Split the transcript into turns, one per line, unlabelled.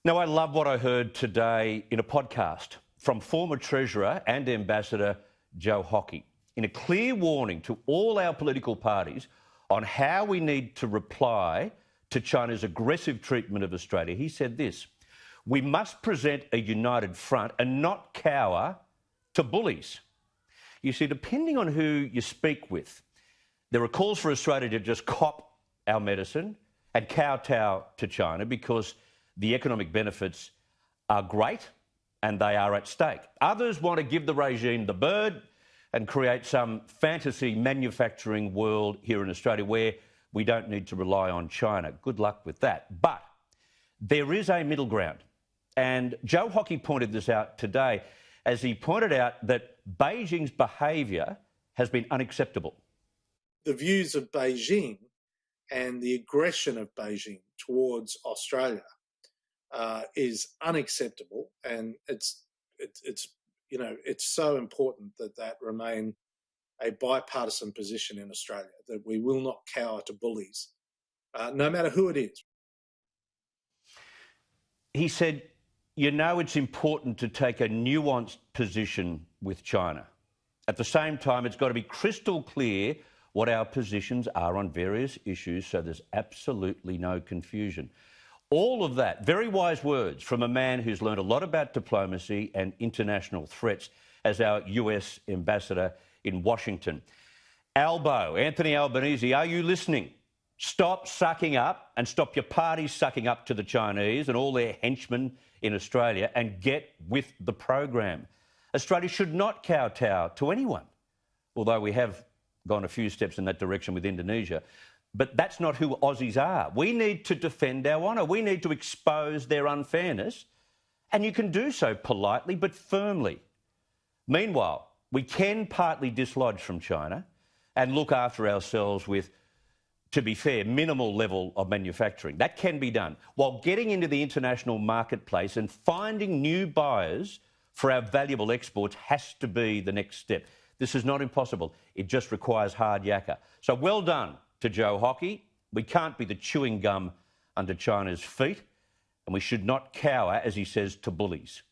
Now, I love what I heard today in a podcast from former Treasurer and Ambassador Joe Hockey in a clear warning to all our political parties on how we need to reply to China's aggressive treatment of Australia. He said this: we must present a united front and not cower to bullies. You see, depending on who you speak with, there are calls for Australia to just cop our medicine and kowtow to China because the economic benefits are great and they are at stake. Others want to give the regime the bird and create some fantasy manufacturing world here in Australia where we don't need to rely on China. Good luck with that. But there is a middle ground. And Joe Hockey pointed this out today as he pointed out that Beijing's behaviour has been unacceptable.
The views of Beijing and the aggression of Beijing towards Australia is unacceptable, and it's so important that remain a bipartisan position in Australia, that we will not cower to bullies, no matter who it is.
He said, it's important to take a nuanced position with China. At the same time, it's got to be crystal clear what our positions are on various issues so there's absolutely no confusion. All of that, very wise words from a man who's learned a lot about diplomacy and international threats as our US ambassador in Washington. Albo, Anthony Albanese, are you listening? Stop sucking up and stop your parties sucking up to the Chinese and all their henchmen in Australia and get with the program. Australia should not kowtow to anyone, although we have gone a few steps in that direction with Indonesia. But that's not who Aussies are. We need to defend our honour. We need to expose their unfairness, and you can do so politely but firmly. Meanwhile, we can partly dislodge from China and look after ourselves with, to be fair, minimal level of manufacturing. That can be done while getting into the international marketplace and finding new buyers for our valuable exports has to be the next step. This is not impossible. It just requires hard yakka. So well done to Joe Hockey. We can't be the chewing gum under China's feet, and we should not cower, as he says, to bullies.